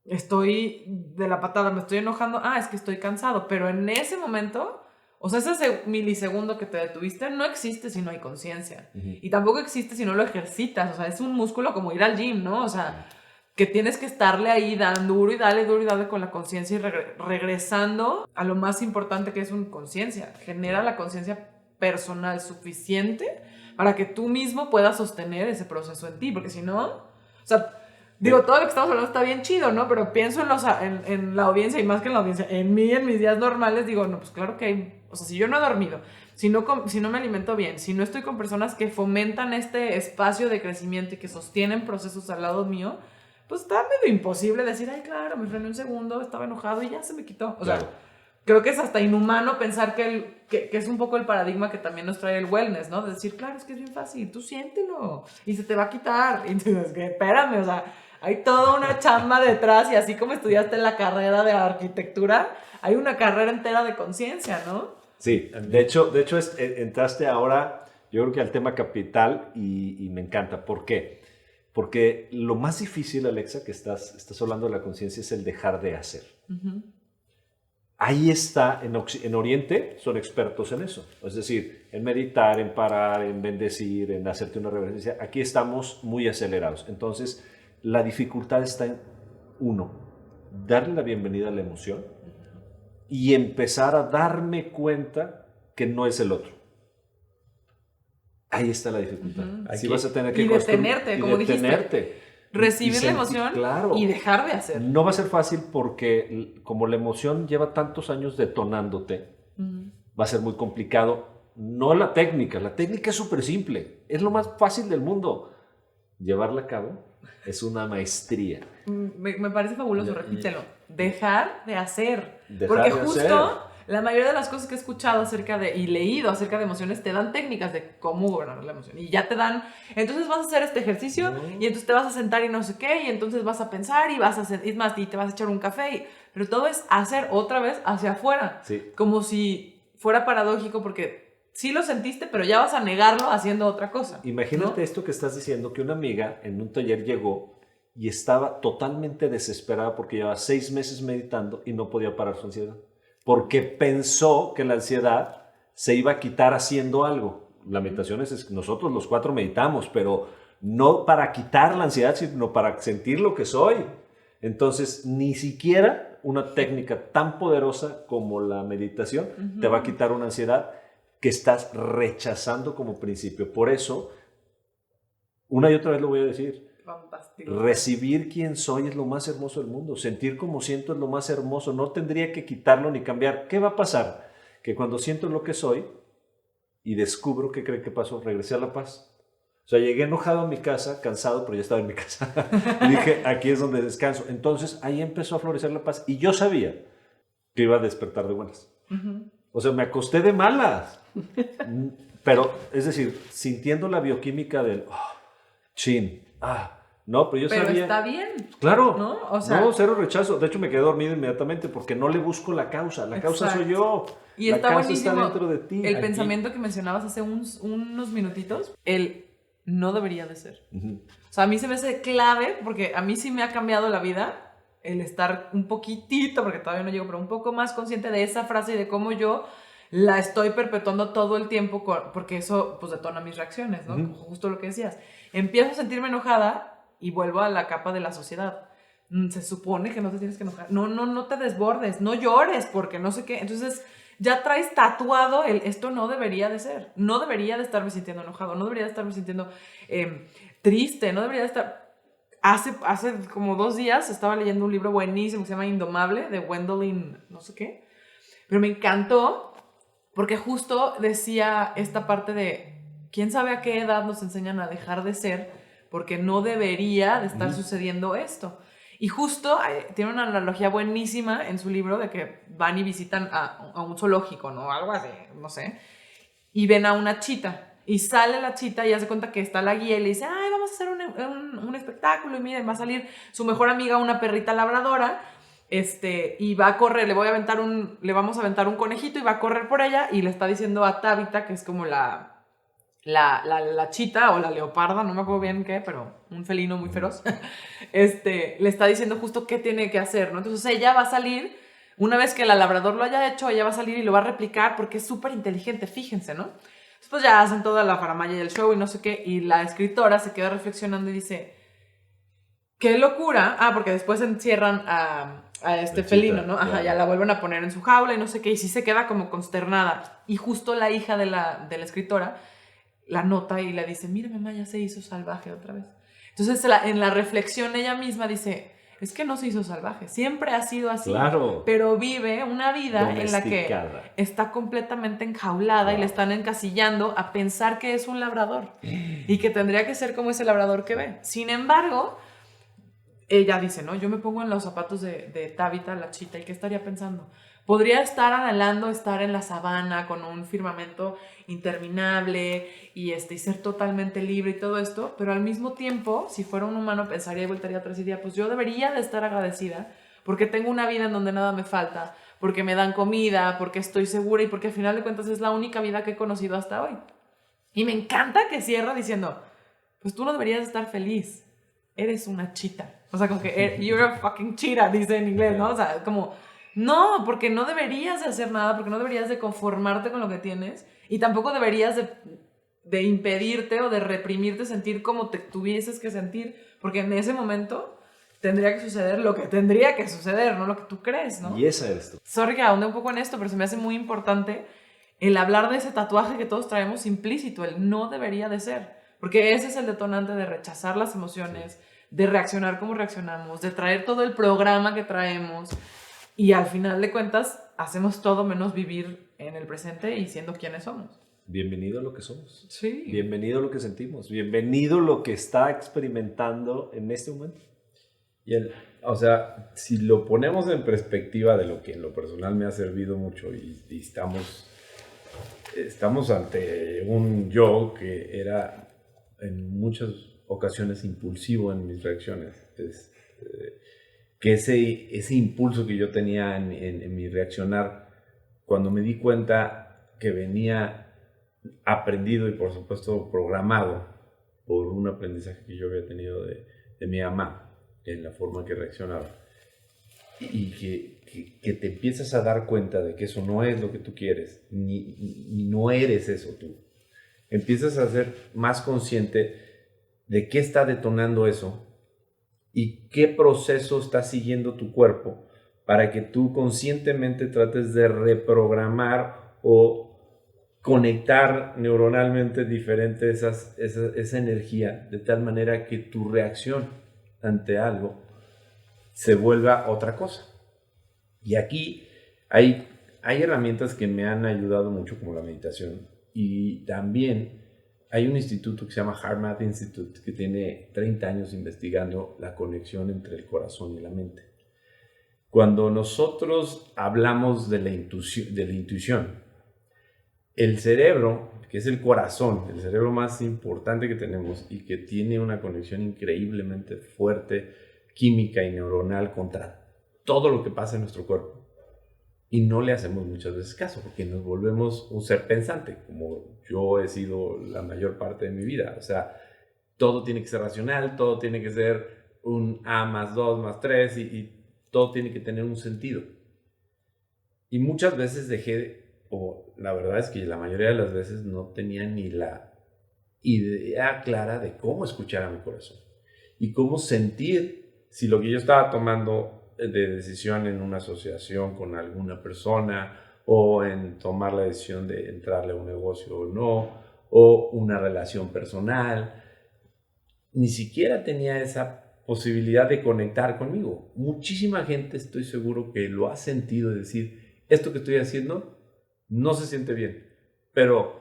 estoy de la patada, me estoy enojando, es que estoy cansado, pero en ese momento, o sea, ese milisegundo que te detuviste no existe si no hay conciencia, y tampoco existe si no lo ejercitas, o sea, es un músculo como ir al gym, ¿no? O sea, que tienes que estarle ahí dando duro y dale con la conciencia y regresando a lo más importante que es una conciencia. Genera la conciencia personal suficiente para que tú mismo puedas sostener ese proceso en ti, porque si no, o sea, digo, todo lo que estamos hablando está bien chido, ¿no? Pero pienso en la audiencia, y más que en la audiencia, en mí, en mis días normales, digo, no, pues claro que hay, o sea, si yo no he dormido, si no me alimento bien, si no estoy con personas que fomentan este espacio de crecimiento y que sostienen procesos al lado mío, pues está medio imposible decir, ay, claro, me frené un segundo, estaba enojado y ya se me quitó. O sea, creo que es hasta inhumano pensar que es un poco el paradigma que también nos trae el wellness, ¿no? De decir, claro, es que es bien fácil, tú siéntelo y se te va a quitar. Y entonces, que espérame, o sea, hay toda una chamba detrás y así como estudiaste la carrera de arquitectura, hay una carrera entera de conciencia, ¿no? Sí, de hecho entraste ahora, yo creo que al tema capital y me encanta. ¿Por qué? Porque lo más difícil, Alexa, que estás hablando de la conciencia, es el dejar de hacer. Uh-huh. Ahí está, en Oriente son expertos en eso. Es decir, en meditar, en parar, en bendecir, en hacerte una reverencia. Aquí estamos muy acelerados. Entonces, la dificultad está en, uno, darle la bienvenida a la emoción y empezar a darme cuenta que no es el otro. Ahí está la dificultad. Uh-huh. Sí vas a tener que y detenerte, como dijiste. Recibir la emoción y dejar de hacer. No va a ser fácil porque como la emoción lleva tantos años detonándote, va a ser muy complicado. No la técnica es súper simple, es lo más fácil del mundo. Llevarla a cabo es una maestría. Me parece fabuloso, repítelo. Dejar de hacer. Dejar porque de justo hacer. La mayoría de las cosas que he escuchado y leído acerca de emociones te dan técnicas de cómo gobernar la emoción. Y ya te dan, entonces vas a hacer este ejercicio y entonces te vas a sentar y no sé qué, y entonces vas a pensar y vas a hacer, es más, y te vas a echar un café. Pero todo es hacer otra vez hacia afuera. Sí. Como si fuera paradójico porque sí lo sentiste, pero ya vas a negarlo haciendo otra cosa. Imagínate, ¿no? Esto que estás diciendo, que una amiga en un taller llegó y estaba totalmente desesperada porque llevaba 6 meses meditando y no podía parar su ansiedad. Porque pensó que la ansiedad se iba a quitar haciendo algo. La meditación es nosotros los 4 meditamos, pero no para quitar la ansiedad, sino para sentir lo que soy. Entonces, ni siquiera una técnica tan poderosa como la meditación te va a quitar una ansiedad que estás rechazando como principio. Por eso, una y otra vez lo voy a decir, fantástico. Recibir quién soy es lo más hermoso del mundo. Sentir como siento es lo más hermoso. No tendría que quitarlo ni cambiar. ¿Qué va a pasar? Que cuando siento lo que soy y descubro qué creen que pasó, regresé a la paz. O sea, llegué enojado a mi casa, cansado, pero ya estaba en mi casa. Y dije, aquí es donde descanso. Entonces, ahí empezó a florecer la paz. Y yo sabía que iba a despertar de buenas. O sea, me acosté de malas. Pero, es decir, sintiendo la bioquímica del, no, pero yo sabía. Pero está bien. Claro. ¿No? O sea, no, cero rechazo. De hecho, me quedé dormido inmediatamente porque no le busco la causa. La causa soy yo. Y la está causa buenísimo está dentro de ti. el pensamiento que mencionabas hace unos minutitos. El no debería de ser. O sea, a mí se me hace clave porque a mí sí me ha cambiado la vida el estar un poquitito, porque todavía no llego, pero un poco más consciente de esa frase y de cómo yo la estoy perpetuando todo el tiempo porque eso pues detona mis reacciones, ¿no? Justo lo que decías. Empiezo a sentirme enojada y vuelvo a la capa de la sociedad. Se supone que no te tienes que enojar. No te desbordes, no llores porque no sé qué. Entonces ya traes tatuado esto no debería de ser. No debería de estarme sintiendo enojado, no debería de estarme sintiendo triste, no debería de estar... Hace como 2 días estaba leyendo un libro buenísimo que se llama Indomable, de Gwendolyn no sé qué. Pero me encantó porque justo decía esta parte de quién sabe a qué edad nos enseñan a dejar de ser porque no debería de estar sucediendo esto. Y justo tiene una analogía buenísima en su libro de que van y visitan a un zoológico, ¿no? Algo así, no sé. Y ven a una chita. Y sale la chita y hace cuenta que está la guía y le dice, ay, vamos a hacer un espectáculo. Y miren, va a salir su mejor amiga, una perrita labradora. Y va a correr, le vamos a aventar un conejito y va a correr por ella. Y le está diciendo a Tabitha, que es como la chita o la leoparda, no me acuerdo bien qué, pero un felino muy feroz, le está diciendo justo qué tiene que hacer, ¿no? Entonces ella va a salir, una vez que el labrador lo haya hecho, ella va a salir y lo va a replicar porque es súper inteligente, fíjense, ¿no? Después ya hacen toda la faramalla del show y no sé qué, y la escritora se queda reflexionando y dice, qué locura. Porque después encierran a este La felino, chita, ¿no? Ajá, claro. ya la vuelven a poner en su jaula y no sé qué, y sí se queda como consternada. Y justo la hija de la escritora la nota y le dice, mira mamá, ya se hizo salvaje otra vez. Entonces en la reflexión ella misma dice, es que no se hizo salvaje, siempre ha sido así, Claro. pero vive una vida en la que Domesticada. está completamente enjaulada y le Wow. están encasillando a pensar que es un labrador y que tendría que ser como ese labrador que ve. Sin embargo, ella dice, ¿no? Yo me pongo en los zapatos de Tabitha, la chita, ¿y qué estaría pensando? Podría estar anhelando estar en la sabana con un firmamento interminable y ser totalmente libre y todo esto, pero al mismo tiempo, si fuera un humano, pensaría y voltaría atrás y diría, pues yo debería de estar agradecida porque tengo una vida en donde nada me falta, porque me dan comida, porque estoy segura y porque al final de cuentas es la única vida que he conocido hasta hoy. Y me encanta que cierra diciendo, pues tú no deberías estar feliz, eres una chita. O sea, como que you're a fucking cheetah, dice en inglés, ¿no? O sea, como, no, porque no deberías de hacer nada, porque no deberías de conformarte con lo que tienes y tampoco deberías de impedirte o de reprimirte sentir como te tuvieses que sentir, porque en ese momento tendría que suceder lo que tendría que suceder, no lo que tú crees, ¿no? Y esa eres tú. Sorry que ahondé un poco en esto, pero se me hace muy importante el hablar de ese tatuaje que todos traemos implícito, el no debería de ser, porque ese es el detonante de rechazar las emociones, de reaccionar como reaccionamos, de traer todo el programa que traemos y al final de cuentas hacemos todo menos vivir en el presente y siendo quienes somos. Bienvenido a lo que somos. Sí. Bienvenido a lo que sentimos. Bienvenido a lo que está experimentando en este momento. O sea, si lo ponemos en perspectiva de lo que en lo personal me ha servido mucho y estamos ante un yo que era en muchas ocasiones impulsivo en mis reacciones. Que ese impulso que yo tenía en mi reaccionar, cuando me di cuenta que venía aprendido y por supuesto programado por un aprendizaje que yo había tenido de mi mamá en la forma que reaccionaba, y que te empiezas a dar cuenta de que eso no es lo que tú quieres, ni no eres eso tú. Empiezas a ser más consciente de qué está detonando eso y qué proceso está siguiendo tu cuerpo para que tú conscientemente trates de reprogramar o conectar neuronalmente diferente esa energía, de tal manera que tu reacción ante algo se vuelva otra cosa. Y aquí hay herramientas que me han ayudado mucho, como la meditación, y también hay un instituto que se llama HeartMath Institute, que tiene 30 años investigando la conexión entre el corazón y la mente. Cuando nosotros hablamos de la intuición, el cerebro, que es el corazón, el cerebro más importante que tenemos y que tiene una conexión increíblemente fuerte, química y neuronal contra todo lo que pasa en nuestro cuerpo. Y no le hacemos muchas veces caso, porque nos volvemos un ser pensante, como yo he sido la mayor parte de mi vida. O sea, todo tiene que ser racional, todo tiene que ser un A más 2 más 3 y todo tiene que tener un sentido. Y muchas veces la verdad es que la mayoría de las veces no tenía ni la idea clara de cómo escuchar a mi corazón y cómo sentir si lo que yo estaba tomando de decisión en una asociación con alguna persona o en tomar la decisión de entrarle a un negocio o no, o una relación personal, ni siquiera tenía esa posibilidad de conectar conmigo. Muchísima gente, estoy seguro que lo ha sentido, de decir, esto que estoy haciendo no se siente bien, pero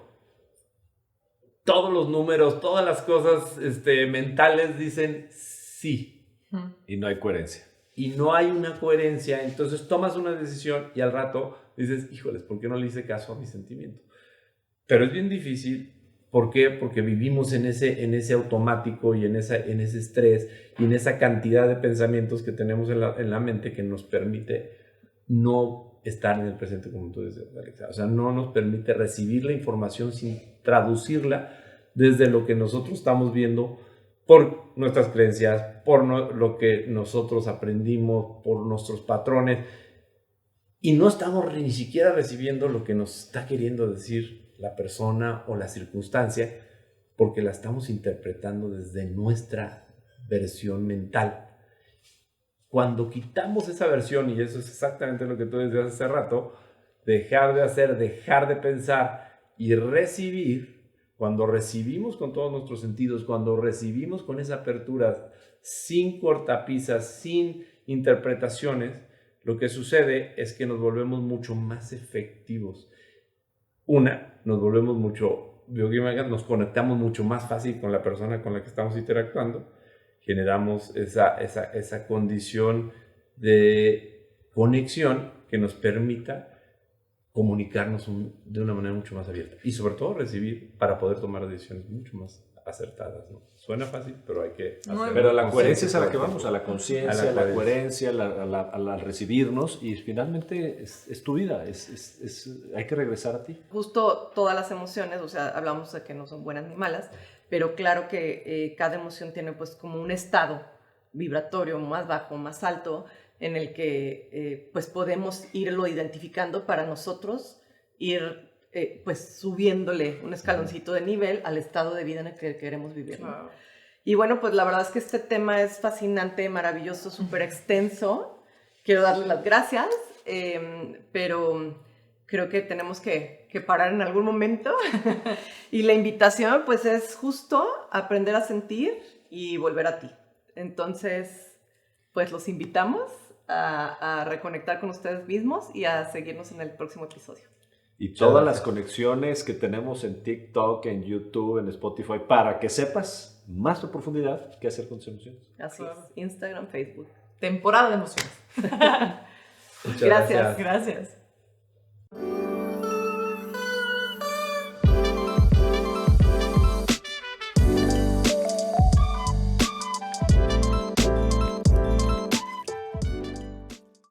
todos los números, todas las cosas mentales dicen sí. Y no hay coherencia. Y no hay una coherencia, entonces tomas una decisión y al rato dices, híjoles, ¿por qué no le hice caso a mi sentimiento? Pero es bien difícil. ¿Por qué? Porque vivimos en ese automático y en ese estrés y en esa cantidad de pensamientos que tenemos en la mente que nos permite no estar en el presente, como tú dices, Alexa. O sea, no nos permite recibir la información sin traducirla desde lo que nosotros estamos viendo por nuestras creencias, por lo que nosotros aprendimos, por nuestros patrones, y no estamos ni siquiera recibiendo lo que nos está queriendo decir la persona o la circunstancia, porque la estamos interpretando desde nuestra versión mental. cuando quitamos esa versión, y eso es exactamente lo que tú decías hace rato, dejar de hacer, dejar de pensar y recibir, cuando recibimos con todos nuestros sentidos, cuando recibimos con esa apertura, sin cortapisas, sin interpretaciones, lo que sucede es que nos volvemos mucho más efectivos. Nos volvemos nos conectamos mucho más fácil con la persona con la que estamos interactuando, generamos esa condición de conexión que nos permita comunicarnos de una manera mucho más abierta y sobre todo recibir para poder tomar decisiones mucho más acertadas, ¿no? Suena fácil, pero hay que hacerlo. Pero la coherencia es a la que vamos, a la conciencia, a la coherencia, al recibirnos, y finalmente es tu vida, hay que regresar a ti. Justo todas las emociones, o sea, hablamos de que no son buenas ni malas, pero claro que cada emoción tiene pues como un estado vibratorio más bajo, más alto, en el que pues podemos irlo identificando para nosotros, ir pues subiéndole un escaloncito de nivel al estado de vida en el que queremos vivir, ¿no? Wow. Y bueno, pues la verdad es que este tema es fascinante, maravilloso, súper extenso. Quiero darle las gracias, pero creo que tenemos que parar en algún momento. Y la invitación pues es justo aprender a sentir y volver a ti. Entonces, pues los invitamos a reconectar con ustedes mismos y a seguirnos en el próximo episodio. Y todas las conexiones que tenemos en TikTok, en YouTube, en Spotify, para que sepas más a profundidad qué hacer con tus emociones. Así es, Instagram, Facebook. Temporada de emociones. Muchas Gracias. Gracias.